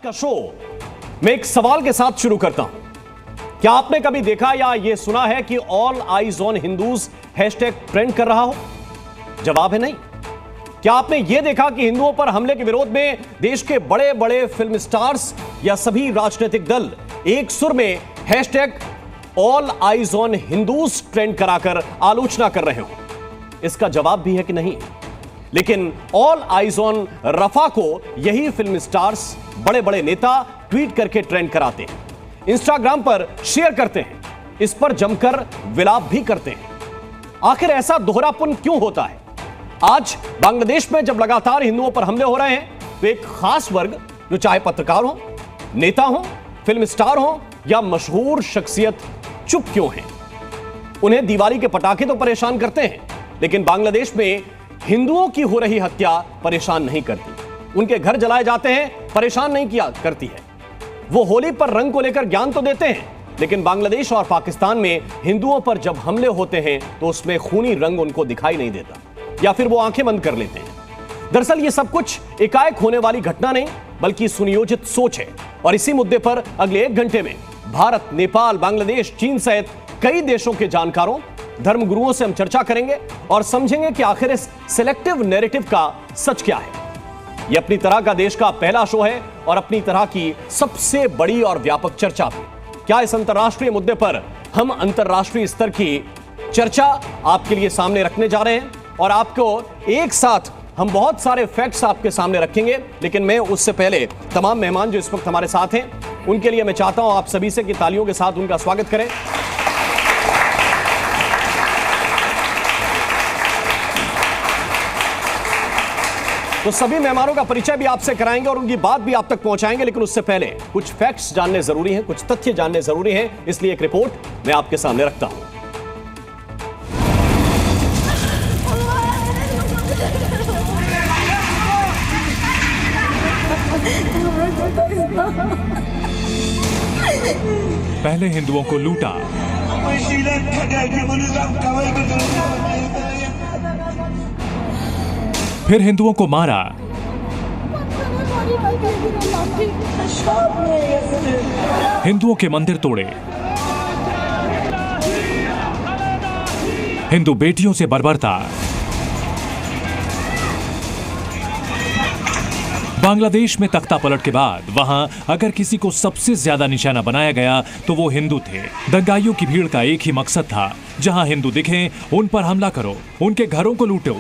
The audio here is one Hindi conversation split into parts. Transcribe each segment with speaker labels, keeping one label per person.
Speaker 1: का शो मैं एक सवाल के साथ शुरू करता हूं। क्या आपने कभी देखा या यह सुना है कि all eyes on Hindus hashtag trend कर रहा हो? जवाब है नहीं। क्या आपने यह देखा कि हिंदुओं पर हमले के विरोध में देश के बड़े बड़े फिल्म स्टार्स या सभी राजनीतिक दल एक सुर में hashtag all eyes on Hindus trend कराकर आलोचना कर रहे हो? इसका जवाब भी है कि नहीं। लेकिन ऑल आइज ऑन रफा को यही फिल्म स्टार्स, बड़े बड़े नेता ट्वीट करके ट्रेंड कराते हैं, इंस्टाग्राम पर शेयर करते हैं, इस पर जमकर विलाप भी करते हैं। आखिर ऐसा दोहरापन क्यों होता है? आज बांग्लादेश में जब लगातार हिंदुओं पर हमले हो रहे हैं तो एक खास वर्ग, जो चाहे पत्रकार हो, नेता हो, फिल्म स्टार हो या मशहूर शख्सियत, चुप क्यों है? उन्हें दिवाली के पटाखे तो परेशान करते हैं, लेकिन बांग्लादेश में हिंदुओं की हो रही हत्या परेशान नहीं करती। उनके घर जलाए जाते हैं, परेशान नहीं किया करती है। वो होली पर रंग को लेकर ज्ञान तो देते हैं, लेकिन बांग्लादेश और पाकिस्तान में हिंदुओं पर जब हमले होते हैं तो उसमें खूनी रंग उनको दिखाई नहीं देता, या फिर वो आंखें बंद कर लेते हैं। दरअसल ये सब कुछ एकाएक होने वाली घटना नहीं, बल्कि सुनियोजित सोच है। और इसी मुद्दे पर अगले 1 घंटे में भारत, नेपाल, बांग्लादेश, चीन सहित कई देशों के जानकारों, धर्मगुरुओं से हम चर्चा करेंगे और समझेंगे कि आखिर इस सिलेक्टिव नैरेटिव का सच क्या है। यह अपनी तरह का देश का पहला शो है और अपनी तरह की सबसे बड़ी और व्यापक चर्चा भी। क्या इस अंतर्राष्ट्रीय मुद्दे पर हम अंतर्राष्ट्रीय स्तर की चर्चा आपके लिए सामने रखने जा रहे हैं और आपको एक साथ हम बहुत सारे फैक्ट्स आपके सामने रखेंगे। लेकिन मैं उससे पहले तमाम मेहमान जो इस वक्त हमारे साथ हैं, उनके लिए मैं चाहता हूं आप सभी से कि तालियों के साथ उनका स्वागत करें। तो सभी मेहमानों का परिचय भी आपसे कराएंगे और उनकी बात भी आप तक पहुंचाएंगे, लेकिन उससे पहले कुछ फैक्ट्स जानने जरूरी हैं, कुछ तथ्य जानने जरूरी हैं। इसलिए एक रिपोर्ट मैं आपके सामने रखता हूं।
Speaker 2: पहले हिंदुओं को लूटा, फिर हिंदुओं को मारा, हिंदुओं के मंदिर तोड़े, हिंदू बेटियों से बर्बरता। बांग्लादेश में तख्ता पलट के बाद वहां अगर किसी को सबसे ज्यादा निशाना बनाया गया तो वो हिंदू थे। दंगाइयों की भीड़ का एक ही मकसद था, जहां हिंदू दिखे उन पर हमला करो, उनके घरों को लूटो,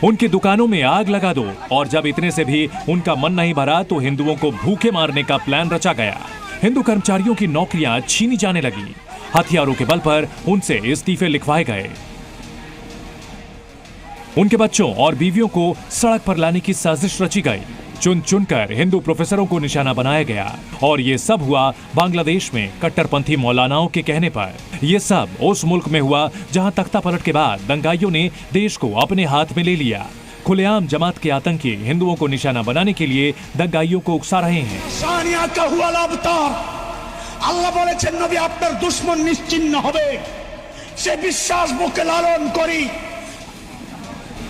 Speaker 2: उनकी दुकानों में आग लगा दो। और जब इतने से भी उनका मन नहीं भरा तो हिंदुओं को भूखे मारने का प्लान रचा गया। हिंदू कर्मचारियों की नौकरियां छीनी जाने लगी, हथियारों के बल पर उनसे इस्तीफे लिखवाए गए, उनके बच्चों और बीवियों को सड़क पर लाने की साजिश रची गई। चुन चुनकर हिंदू प्रोफेसरों को निशाना बनाया गया और ये सब हुआ बांग्लादेश में कट्टरपंथी मौलानाओं के कहने पर। ये सब उस मुल्क में हुआ जहां तख्ता पलट के बाद दंगाइयों ने देश को अपने हाथ में ले लिया। खुलेआम जमात के आतंकी हिंदुओं को निशाना बनाने के लिए दंगाइयों को उकसा रहे हैं।
Speaker 3: আল্লাহ বলেছেন নবী আপনার দুশমন নিশ্চিহ্ন হবে, সে বিশ্বাস বুকে লালন করি।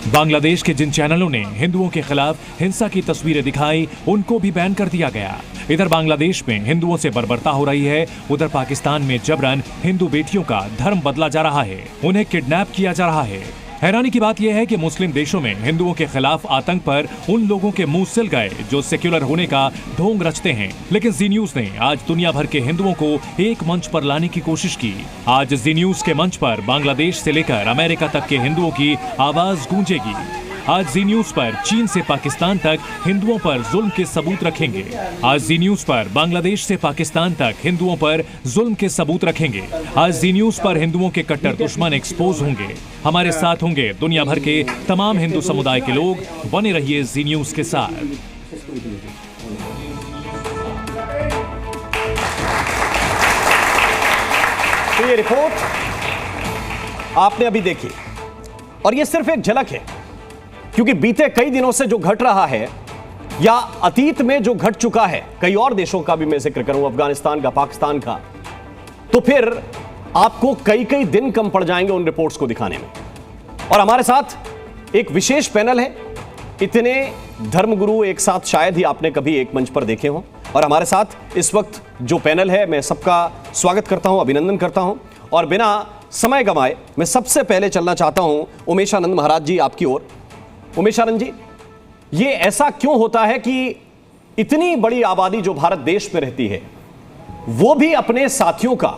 Speaker 2: बांग्लादेश के जिन चैनलों ने हिंदुओं के खिलाफ हिंसा की तस्वीरें दिखाई, उनको भी बैन कर दिया गया। इधर बांग्लादेश में हिंदुओं से बर्बरता हो रही है, उधर पाकिस्तान में जबरन हिंदू बेटियों का धर्म बदला जा रहा है, उन्हें किडनैप किया जा रहा है। हैरानी की बात यह है कि मुस्लिम देशों में हिंदुओं के खिलाफ आतंक पर उन लोगों के मुंह सिल गए जो सेक्युलर होने का ढोंग रचते हैं। लेकिन जी न्यूज ने आज दुनिया भर के हिंदुओं को एक मंच पर लाने की कोशिश की। आज जी न्यूज के मंच पर बांग्लादेश से लेकर अमेरिका तक के हिंदुओं की आवाज गूंजेगी। आज जी न्यूज पर चीन से पाकिस्तान तक हिंदुओं पर जुल्म के सबूत रखेंगे। आज जी न्यूज पर बांग्लादेश से पाकिस्तान तक हिंदुओं पर जुल्म के सबूत रखेंगे। आज जी न्यूज पर हिंदुओं के कट्टर दुश्मन एक्सपोज होंगे। हमारे साथ होंगे दुनिया भर के तमाम हिंदू समुदाय के लोग। बने रहिए जी न्यूज के साथ।
Speaker 1: तो ये रिपोर्ट आपने अभी देखी और ये सिर्फ एक झलक है, क्योंकि बीते कई दिनों से जो घट रहा है या अतीत में जो घट चुका है, कई और देशों का भी मैं जिक्र करूं, अफगानिस्तान का, पाकिस्तान का, तो फिर आपको कई कई दिन कम पड़ जाएंगे उन रिपोर्ट्स को दिखाने में। और हमारे साथ एक विशेष पैनल है। इतने धर्मगुरु एक साथ शायद ही आपने कभी एक मंच पर देखे हों। और हमारे साथ इस वक्त जो पैनल है, मैं सबका स्वागत करता हूं, अभिनंदन करता हूं और बिना समय गंवाए मैं सबसे पहले चलना चाहता हूं उमेशानंद महाराज जी आपकी ओर। उमेशानंद जी, ये ऐसा क्यों होता है कि इतनी बड़ी आबादी जो भारत देश में रहती है वो भी अपने साथियों का,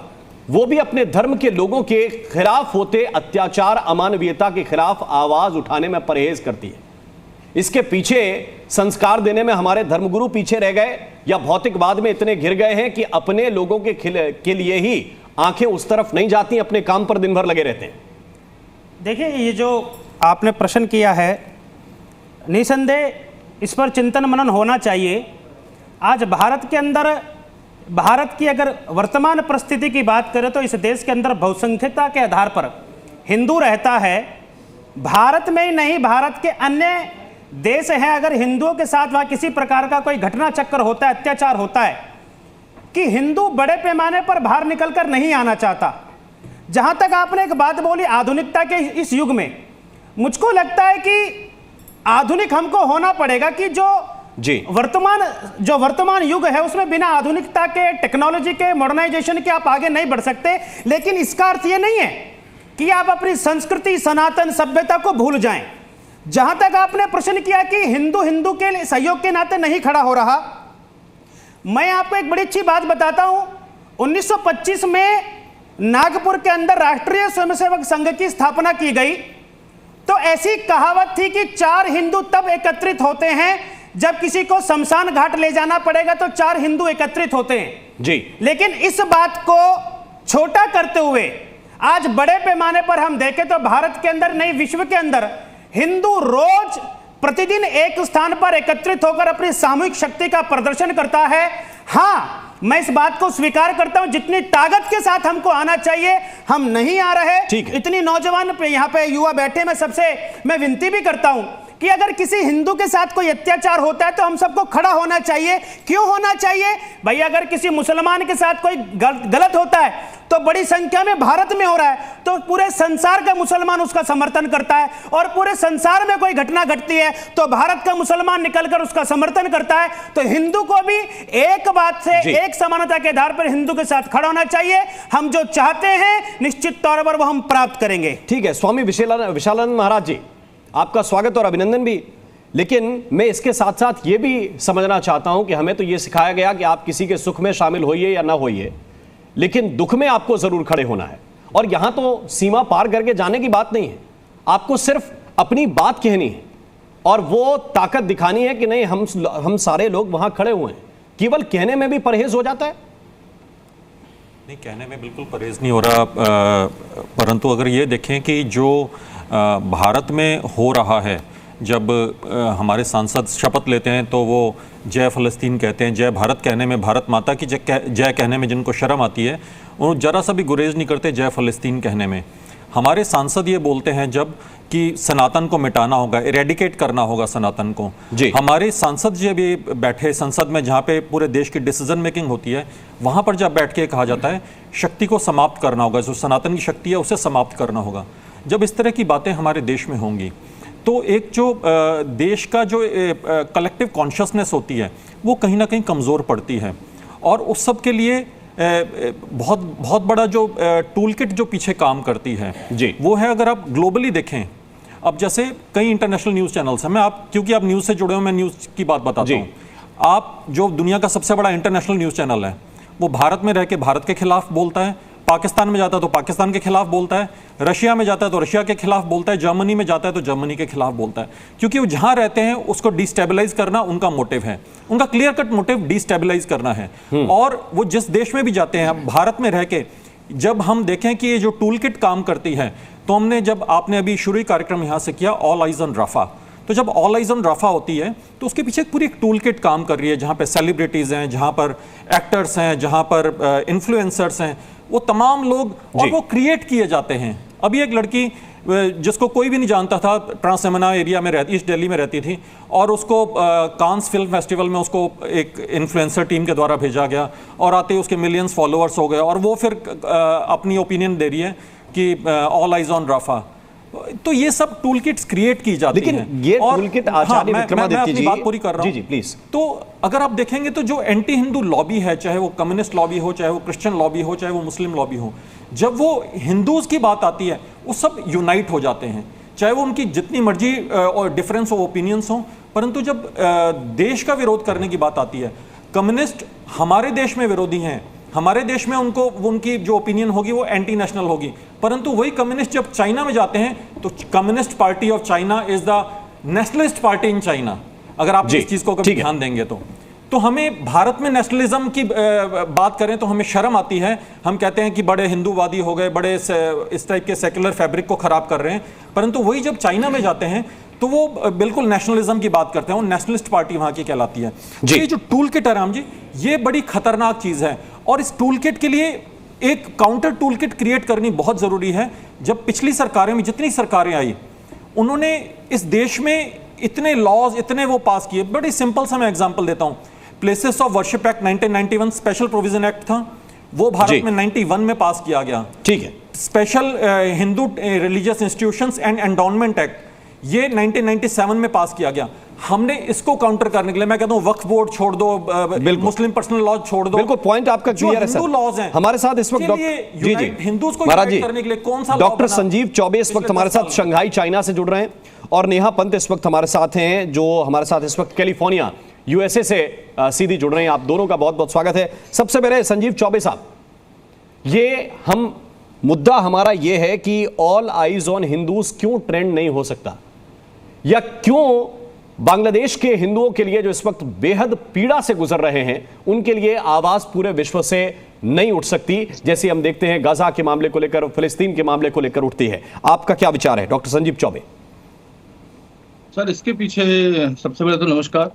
Speaker 1: वो भी अपने धर्म के लोगों के खिलाफ होते अत्याचार, अमानवीयता के खिलाफ आवाज उठाने में परहेज करती है? इसके पीछे संस्कार देने में हमारे धर्मगुरु पीछे रह गए या भौतिकवाद में इतने घिर गए हैं कि अपने लोगों के लिए ही आंखें उस तरफ नहीं जाती, अपने काम पर दिन भर लगे रहते हैं?
Speaker 4: देखिए, ये जो आपने प्रश्न किया है, निसंदेह इस पर चिंतन मनन होना चाहिए। आज भारत के अंदर, भारत की अगर वर्तमान परिस्थिति की बात करें तो इस देश के अंदर बहुसंख्यकता के आधार पर हिंदू रहता है। भारत में ही नहीं, भारत के अन्य देश हैं, अगर हिंदुओं के साथ वहां किसी प्रकार का कोई घटना चक्कर होता है, अत्याचार होता है, कि हिंदू बड़े पैमाने पर बाहर निकलकर नहीं आना चाहता। जहां तक आपने एक बात बोली आधुनिकता के इस युग में, मुझको लगता है कि आधुनिक हमको होना पड़ेगा कि जो वर्तमान युग है उसमें बिना आधुनिकता के, टेक्नोलॉजी के, मॉडर्नाइजेशन के आप आगे नहीं बढ़ सकते। लेकिन इसका अर्थ यह नहीं है कि आप अपनी संस्कृति, सनातन सभ्यता को भूल जाएं। जहां तक आपने प्रश्न किया कि हिंदू के सहयोग के नाते नहीं खड़ा हो रहा, मैं आपको एक बड़ी अच्छी बात बताता हूं। 1925 में नागपुर के अंदर राष्ट्रीय स्वयंसेवक संघ की स्थापना की गई, तो ऐसी कहावत थी कि 4 हिंदू तब एकत्रित होते हैं जब किसी को शमशान घाट ले जाना पड़ेगा तो 4 हिंदू एकत्रित होते हैं
Speaker 1: जी।
Speaker 4: लेकिन इस बात को छोटा करते हुए आज बड़े पैमाने पर हम देखें तो भारत के अंदर नहीं, विश्व के अंदर हिंदू रोज प्रतिदिन एक स्थान पर एकत्रित होकर अपनी सामूहिक शक्ति का प्रदर्शन करता है। हां, मैं इस बात को स्वीकार करता हूं, जितनी ताकत के साथ हमको आना चाहिए हम नहीं आ रहे। इतनी नौजवान यहाँ पे युवा बैठे, मैं सबसे मैं विनती भी करता हूं कि अगर किसी हिंदू के साथ कोई अत्याचार होता है तो हम सबको खड़ा होना चाहिए। क्यों होना चाहिए भाई? अगर किसी मुसलमान के साथ कोई गलत होता है तो बड़ी संख्या में भारत में हो रहा है, तो पूरे संसार का मुसलमान उसका समर्थन करता है, और पूरे संसार में कोई घटना घटती है तो भारत का मुसलमान निकलकर उसका समर्थन करता है। तो हिंदू को भी एक बात से, एक समानता के आधार पर हिंदू के साथ खड़ा होना चाहिए। हम जो चाहते हैं निश्चित तौर पर वो हम प्राप्त करेंगे।
Speaker 1: ठीक है, स्वामी विशालानंद महाराज जी, आपका स्वागत और अभिनंदन भी। लेकिन मैं इसके साथ साथ ये भी समझना चाहता हूं कि हमें तो ये सिखाया गया कि आप किसी के सुख में शामिल होइए या ना होइए, लेकिन दुख में आपको जरूर खड़े होना है। और यहां तो सीमा पार करके जाने की बात नहीं है, आपको सिर्फ अपनी बात कहनी है और वो ताकत दिखानी है कि नहीं, हम सारे लोग वहां खड़े हुए हैं। केवल कहने में भी परहेज हो जाता है?
Speaker 5: नहीं, कहने में बिल्कुल परहेज नहीं हो रहा, परंतु अगर ये देखें कि जो भारत में हो रहा है, जब हमारे सांसद शपथ लेते हैं तो वो जय फ़लस्तीन कहते हैं, जय भारत कहने में, भारत माता की जय कहने में जिनको शर्म आती है, वो जरा सा भी गुरेज नहीं करते जय फ़लस्तीन कहने में। हमारे सांसद ये बोलते हैं जब कि सनातन को मिटाना होगा, इरेडिकेट करना होगा सनातन को। हमारे सांसद जी भी बैठे संसद में, जहाँ पे पूरे देश की डिसीजन मेकिंग होती है, वहाँ पर जब बैठ के कहा जाता है शक्ति को समाप्त करना होगा, जो सनातन की शक्ति है उसे समाप्त करना होगा। जब इस तरह की बातें हमारे देश में होंगी तो एक जो देश का जो कलेक्टिव कॉन्शियसनेस होती है वो कहीं ना कहीं कमज़ोर पड़ती है। और उस सब के लिए बहुत बड़ा जो टूल किट जो पीछे काम करती है जी, वो है, अगर आप ग्लोबली देखें, अब जैसे कई इंटरनेशनल न्यूज़ चैनल्स हैं, क्योंकि आप न्यूज़ से जुड़े हो, मैं न्यूज़ की बात बताता हूँ। आप जो दुनिया का सबसे बड़ा इंटरनेशनल न्यूज़ चैनल है वो भारत में रह के भारत के खिलाफ बोलता है, पाकिस्तान में जाता है तो पाकिस्तान के खिलाफ बोलता है, रशिया में जाता है तो रशिया के खिलाफ बोलता है, जर्मनी में जाता है तो जर्मनी के खिलाफ बोलता है, क्योंकि वो जहां रहते हैं उसको डिस्टेबलाइज करना उनका मोटिव है, उनका क्लियर कट मोटिव डिस्टेबलाइज करना है। और वो जिस देश में भी जाते हैं, भारत में रह के जब हम देखें कि ये जो टूल किट काम करती है, तो हमने जब आपने अभी शुरू कार्यक्रम यहाँ से किया ऑल आइज ऑन रफा, तो जब ऑल आइज ऑन रफा होती है तो उसके पीछे पूरी एक टूल किट काम कर रही है, जहाँ पे सेलिब्रिटीज़ हैं, जहाँ पर एक्टर्स हैं, जहाँ पर इन्फ्लुएंसर्स हैं, वो तमाम लोग, और वो क्रिएट किए जाते हैं। अभी एक लड़की जिसको कोई भी नहीं जानता था, ट्रांसयमुना एरिया में ईस्ट दिल्ली में रहती थी, और उसको कांस फिल्म फेस्टिवल में उसको एक इन्फ्लुएंसर टीम के द्वारा भेजा गया, और आते ही उसके मिलियंस फॉलोअर्स हो गए, और वो फिर अपनी ओपिनियन दे रही है कि ऑल आइज ऑन रफा। तो ये सब टूल किट्स क्रिएट की जाती हैं।
Speaker 1: लेकिन ये टूल किट आचार्य विक्रमादित्य जी,
Speaker 5: बात पूरी कर रहा हूं।
Speaker 1: जी प्लीज।
Speaker 5: तो अगर आप देखेंगे तो जो एंटी हिंदू लॉबी है, चाहे वो कम्युनिस्ट लॉबी हो, चाहे वो क्रिश्चियन लॉबी हो, चाहे वो मुस्लिम लॉबी हो, जब वो हिंदूज की बात आती है वो सब यूनाइट हो जाते हैं, चाहे वो उनकी जितनी मर्जी और डिफरेंस ऑफ ओपिनियंस हो। परंतु जब देश का विरोध करने की बात आती है, कम्युनिस्ट हमारे देश में विरोधी हैं, हमारे देश में उनकी जो ओपिनियन होगी वो एंटी नेशनल होगी। परंतु वही कम्युनिस्ट जब चाइना में जाते हैं तो communist party of China is the nationalist party in China. अगर आप इस चीज को कभी ध्यान देंगे तो हमें भारत में नेशनलिज्म की बात करें तो हमें शर्म आती है। हम कहते हैं कि बड़े हिंदूवादी हो गए, बड़े इस टाइप के सेकुलर फैब्रिक को खराब कर रहे हैं। परंतु वही जब चाइना में जाते हैं तो वो बिल्कुल नेशनलिज्म की बात करते हैं, वो नेशनलिस्ट पार्टी वहां की कहलाती है। ये जो टूल किट है राम जी, ये बड़ी खतरनाक चीज है और इस टूल किट के लिए एक काउंटर टूल किट क्रिएट करनी बहुत जरूरी है। जब पिछली सरकारें में जितनी सरकारें आई, उन्होंने इस देश में इतने लॉज इतने वो पास किए। बड़ी सिंपल सा मैं एग्जांपल देता हूं। Places of worship act 1991 special provision act था, वो भारत में 91 में पास किया गया।
Speaker 1: ठीक है।
Speaker 5: Special Hindu religious institutions and endowment act ये 1997 में पास किया गया। हमने इसको काउंटर करने के लिए मैं कहता हूं वक्फ बोर्ड छोड़ दो, मुस्लिम पर्सनल लॉ छोड़ दो।
Speaker 1: बिल्कुल, पॉइंट आपका क्लियर है सर।
Speaker 5: लॉज हैं
Speaker 1: हमारे साथ इस वक्त
Speaker 5: हिंदूज को यूनाइट करने के लिए कौन सा
Speaker 1: डॉक्टर संजीव चौबे इस वक्त हमारे साथ शंघाई चाइना से जुड़ रहे हैं और नेहा पंत इस वक्त हमारे साथ हैं, जो हमारे साथ इस वक्त कैलिफोर्निया यूएसए से सीधी जुड़ रहे हैं। आप दोनों का बहुत बहुत स्वागत है। सबसे पहले संजीव चौबे साहब, ये मुद्दा हमारा ये है कि ऑल आइज ऑन हिंदूज क्यों ट्रेंड नहीं हो सकता, या क्यों बांग्लादेश के हिंदुओं के लिए जो इस वक्त बेहद पीड़ा से गुजर रहे हैं उनके लिए आवाज पूरे विश्व से नहीं उठ सकती, जैसे हम देखते हैं गाजा के मामले को लेकर, फिलिस्तीन के मामले को लेकर उठती है। आपका क्या विचार है डॉक्टर संजीव चौबे?
Speaker 6: सर, इसके पीछे सबसे पहले तो नमस्कार।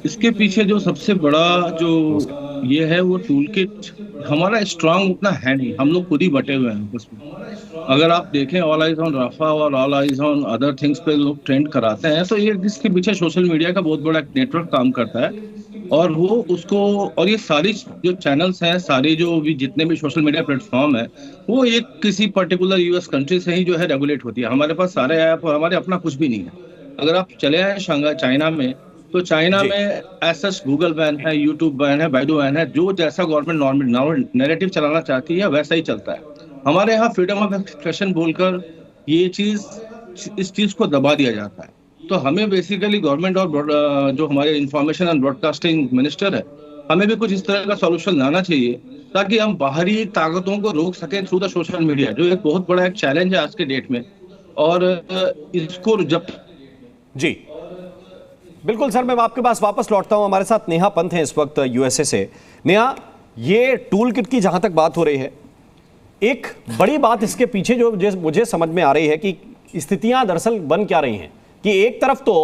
Speaker 6: इसके पीछे जो सबसे बड़ा जो ये है वो टूल किट हमारा स्ट्रांग उतना है नहीं, हम लोग खुद ही बटे हुए हैं उसमें। अगर आप देखें ऑल आइज ऑन राफा और all eyes on other things पे लोग ट्रेंड कराते हैं, तो ये इसके पीछे सोशल मीडिया का बहुत बड़ा नेटवर्क काम करता है और वो उसको, और ये सारी जो चैनल्स हैं, सारी जो भी जितने भी सोशल मीडिया प्लेटफॉर्म है, वो एक किसी पर्टिकुलर यूएस कंट्री से ही जो है रेगुलेट होती है। हमारे पास सारे ऐप और हमारे अपना कुछ भी नहीं है। अगर आप चले आए शंघाई चाइना में, तो चाइना में ऐसा गूगल बैन है, यूट्यूब बैन है, बाइडू बैन है, जो जैसा गवर्नमेंट नॉर्मल नैरेटिव चलाना चाहती है वैसा ही चलता है। हमारे यहाँ फ्रीडम ऑफ एक्सप्रेशन बोलकर ये इस चीज को दबा दिया जाता है। तो हमें बेसिकली गवर्नमेंट और जो हमारे इंफॉर्मेशन एंड ब्रॉडकास्टिंग मिनिस्टर है, हमें भी कुछ इस तरह का सॉल्यूशन लाना चाहिए ताकि हम बाहरी ताकतों को रोक सकें थ्रू द सोशल मीडिया, जो एक बहुत बड़ा एक चैलेंज है आज के डेट में। और इसको जब
Speaker 1: जी बिल्कुल सर, मैं आपके पास वापस लौटता हूं। हमारे साथ नेहा पंत हैं इस वक्त यूएसए से। नेहा, ये टूल किट की जहां तक बात हो रही है, एक बड़ी बात इसके पीछे जो मुझे समझ में आ रही है कि स्थितियां दरअसल बन क्या रही हैं कि एक तरफ तो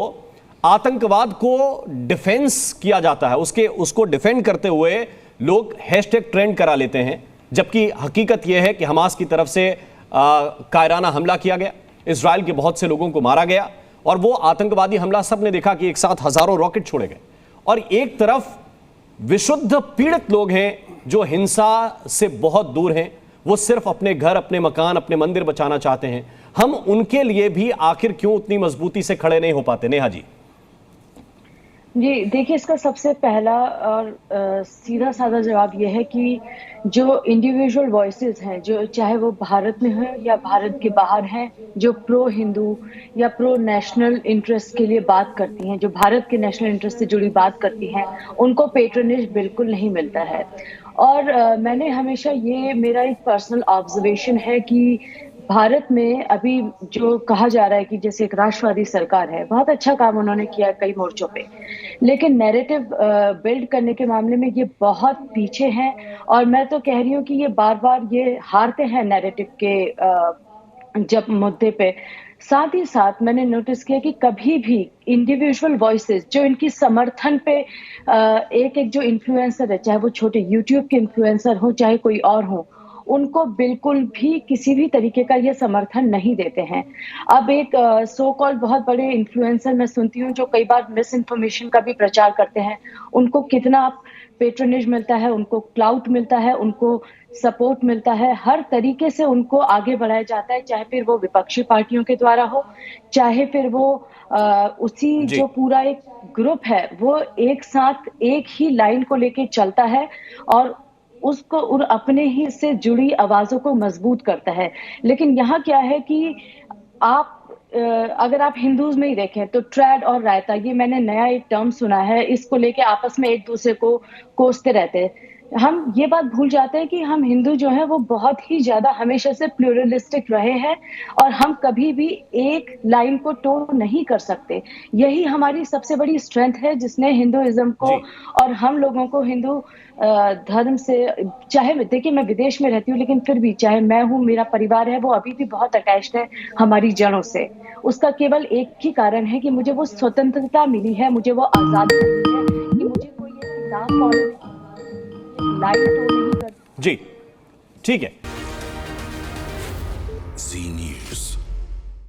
Speaker 1: आतंकवाद को डिफेंस किया जाता है, उसको डिफेंड करते हुए लोग हैशटैग ट्रेंड करा लेते हैं, जबकि हकीकत यह है कि हमास की तरफ से कायराना हमला किया गया, इजराइल के बहुत से लोगों को मारा गया और वो आतंकवादी हमला सबने देखा कि एक साथ हजारों रॉकेट छोड़े गए। और एक तरफ विशुद्ध पीड़ित लोग हैं जो हिंसा से बहुत दूर हैं, वो सिर्फ अपने घर, अपने मकान, अपने मंदिर बचाना चाहते हैं। हम उनके लिए भी आखिर क्यों उतनी मजबूती से खड़े नहीं हो पाते? नेहा जी।
Speaker 7: जी देखिए, इसका सबसे पहला और सीधा साधा जवाब यह है कि जो इंडिविजुअल वॉइसेस हैं, जो चाहे वो भारत में हैं या भारत के बाहर हैं, जो प्रो हिंदू या प्रो नेशनल इंटरेस्ट के लिए बात करती हैं, जो भारत के नेशनल इंटरेस्ट से जुड़ी बात करती हैं, उनको पेट्रोनेज बिल्कुल नहीं मिलता है। और मैंने हमेशा, ये मेरा एक पर्सनल ऑब्जर्वेशन है कि भारत में अभी जो कहा जा रहा है कि जैसे एक राष्ट्रवादी सरकार है, बहुत अच्छा काम उन्होंने किया कई मोर्चों पे, लेकिन नैरेटिव बिल्ड करने के मामले में ये बहुत पीछे हैं। और मैं तो कह रही हूँ कि ये बार बार ये हारते हैं नैरेटिव के जब मुद्दे पे। साथ ही साथ मैंने नोटिस किया कि कभी भी इंडिविजुअल वॉइसेस जो इनकी समर्थन पे एक जो इन्फ्लुएंसर है, चाहे वो छोटे यूट्यूब के इन्फ्लुएंसर हो चाहे कोई और हो, उनको बिल्कुल भी किसी भी तरीके का ये समर्थन नहीं देते हैं। अब एक सो कॉल्ड बहुत बड़े इन्फ्लुएंसर मैं सुनती हूँ जो कई बार मिस इन्फॉर्मेशन का भी प्रचार करते हैं, उनको कितना पेट्रोनेज मिलता है, उनको क्लाउट मिलता है, उनको सपोर्ट मिलता है, हर तरीके से उनको आगे बढ़ाया जाता है, चाहे फिर वो विपक्षी पार्टियों के द्वारा हो, चाहे फिर वो उसी जो पूरा एक ग्रुप है वो एक साथ एक ही लाइन को लेके चलता है और उसको और अपने ही से जुड़ी आवाजों को मजबूत करता है। लेकिन यहाँ क्या है कि आप अगर आप हिंदूज में ही देखें तो ट्रैड और रायता, ये मैंने नया एक टर्म सुना है, इसको लेके आपस में एक दूसरे को कोसते रहते हैं। हम ये बात भूल जाते हैं कि हम हिंदू जो है वो बहुत ही ज्यादा हमेशा से प्लूरलिस्टिक रहे हैं और हम कभी भी एक लाइन को टो नहीं कर सकते। यही हमारी सबसे बड़ी स्ट्रेंथ है जिसने हिंदुइज्म को और हम लोगों को हिंदू धर्म से, चाहे देखिए मैं विदेश में रहती हूँ लेकिन फिर भी चाहे मैं हूँ, मेरा परिवार है, वो अभी भी बहुत अटैच्ड है हमारी जड़ों से। उसका केवल एक ही कारण है कि मुझे वो स्वतंत्रता मिली है, मुझे वो आजादी मिली है कि मुझे कोई ये किताब फॉलो लाइट तो नहीं कर।
Speaker 1: जी ठीक है।